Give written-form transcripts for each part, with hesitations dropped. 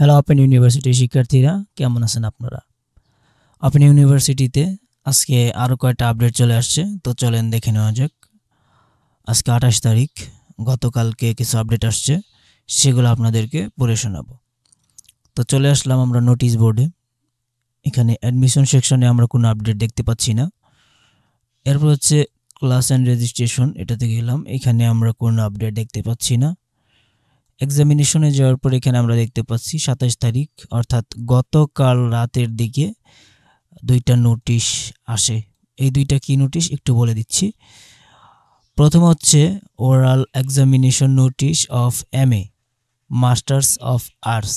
Hello open ইউনিভার্সিটির শিক্ষার্থীরা, কেমন আছেন আপনারা? ওপেন ইউনিভার্সিটিতে আজকে আরও কয়েকটা আপডেট চলে আসছে, তো চলেন দেখে নেওয়া যাক। আজকে 28 তারিখ, গতকালকে কিছু আপডেট আসছে, সেগুলো আপনাদেরকে পড়ে শোনাবো। তো চলে আসলাম আমরা নোটিশ বোর্ডে। এখানে অ্যাডমিশন সেকশনে আমরা কোনো আপডেট দেখতে পাচ্ছি না। এরপর হচ্ছে ক্লাস অ্যান্ড রেজিস্ট্রেশন, এটাতে গেলাম, এখানে আমরা কোনো আপডেট দেখতে পাচ্ছি না। এক্সামিনেশনে যাওয়ার পর এখানে আমরা দেখতে পাচ্ছি 27 তারিখ অর্থাৎ গতকাল রাতের দিকে দুইটা নোটিশ আসে। এই দুইটা কি নোটিশ একটু বলে দিচ্ছি। প্রথম হচ্ছে oral examination notice of MA masters of arts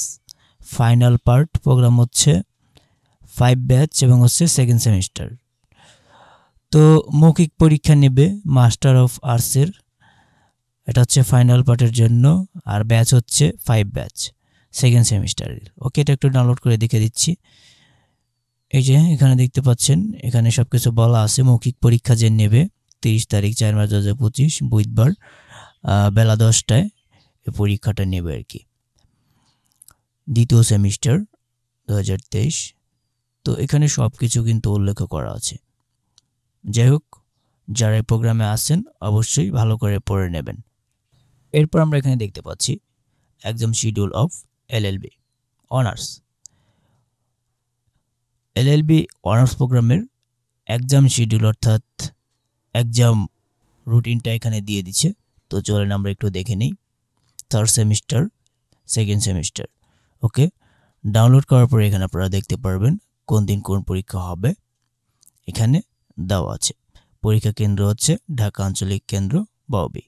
final part, programme হচ্ছে 5 ব্যাচ এবং হচ্ছে সেকেন্ড সেমিস্টার। তো মৌখিক পরীক্ষা নেবে মাস্টার অফ আর্টসের, এটা হচ্ছে ফাইনাল পার্টের জন্য, আর ব্যাচ হচ্ছে 5 ব্যাচ সেকেন্ড সেমিস্টারের। ওকে, এটা একটু ডাউনলোড করে দেখে দিচ্ছি। এই যে এখানে দেখতে পাচ্ছেন, এখানে সব কিছু বলা আছে। মৌখিক পরীক্ষা যে নেবে 30 তারিখ 4 মার্চ 2025 বুধবার বেলা 10টায় এই পরীক্ষাটা নেবে আর কি, দ্বিতীয় সেমিস্টার 2023। তো এখানে সব কিছু কিন্তু উল্লেখ করা আছে। যাই হোক, যারা এই প্রোগ্রামে আছেন অবশ্যই ভালো করে পড়ে নেবেন। এরপর আমরা এখানে দেখতে পাচ্ছি exam schedule of LLB honours. LLB honours প্রোগ্রামের এক্সাম শিডিউল অর্থাৎ এক্সাম রুটিনটা এখানে দিয়ে দিচ্ছে। তো চলেন আমরা একটু দেখে নিই। Third semester, second semester. Okay, download করার পরে এখানে আপনারা দেখতে পারবেন কোন দিন কোন পরীক্ষা হবে, এখানে দেওয়া আছে। পরীক্ষা কেন্দ্র হচ্ছে ঢাকা আঞ্চলিক কেন্দ্র বাউবি,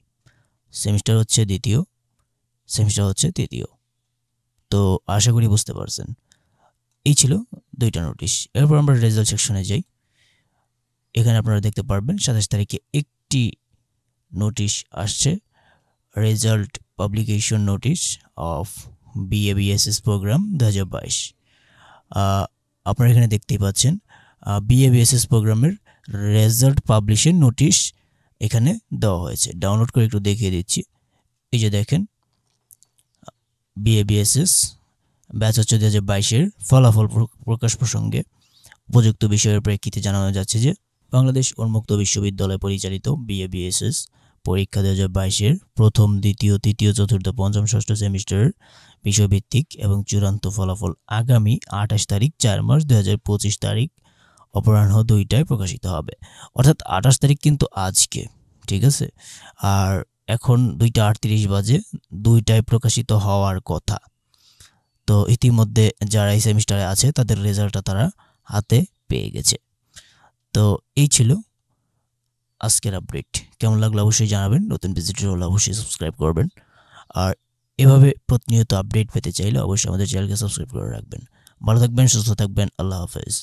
সেমিস্টার হচ্ছে দ্বিতীয়, সেমিস্টার হচ্ছে তৃতীয়। তো আশা করি বুঝতে পারছেন। এই ছিল দুইটা নোটিশ। এরপর আমরা রেজাল্ট সেকশনে যাই। এখানে আপনারা দেখতে পারবেন 27 তারিখে একটি নোটিশ আসছে, result publication notice of BA-BSS programme 2022। আপনারা এখানে দেখতেই পাচ্ছেন BA-BSS প্রোগ্রামের রেজাল্ট পাবলিশের নোটিশ এখানে দেওয়া হয়েছে। ডাউনলোড করে একটু দেখিয়ে দিচ্ছি। এই যে দেখেন, BA-BSS ব্যাচ হচ্ছে 2022-এর ফলাফল প্রকাশ প্রসঙ্গে উপযুক্ত বিষয়ের প্রেক্ষিতে জানানো যাচ্ছে যে বাংলাদেশ উন্মুক্ত বিশ্ববিদ্যালয় পরিচালিত BA-BSS পরীক্ষা 2022-এর প্রথম, দ্বিতীয়, তৃতীয়, চতুর্থ, পঞ্চম, ষষ্ঠ সেমিস্টারের বিষয়ভিত্তিক এবং চূড়ান্ত ফলাফল আগামী 28 তারিখ 4 মার্চ 2025 তারিখ অপরাহ্ন 2টায় প্রকাশিত হবে। অর্থাৎ 28 তারিখ কিন্তু আজকে, ঠিক আছে? আর এখন 2টা 38 বাজে, 2টায় প্রকাশিত হওয়ার কথা। তো ইতিমধ্যে যারা এই সেমিস্টারে আছে তাদের রেজাল্টটা তারা হাতে পেয়ে গেছে। তো এই ছিল আজকের আপডেট। কেমন লাগলো অবশ্যই জানাবেন। নতুন ভিজিটর হলে অবশ্যই সাবস্ক্রাইব করবেন। আর এভাবে প্রতিনিয়ত আপডেট পেতে চাইলে অবশ্যই আমাদের চ্যানেলকে সাবস্ক্রাইব করে রাখবেন। ভালো থাকবেন, সুস্থ থাকবেন। আল্লাহ হাফেজ।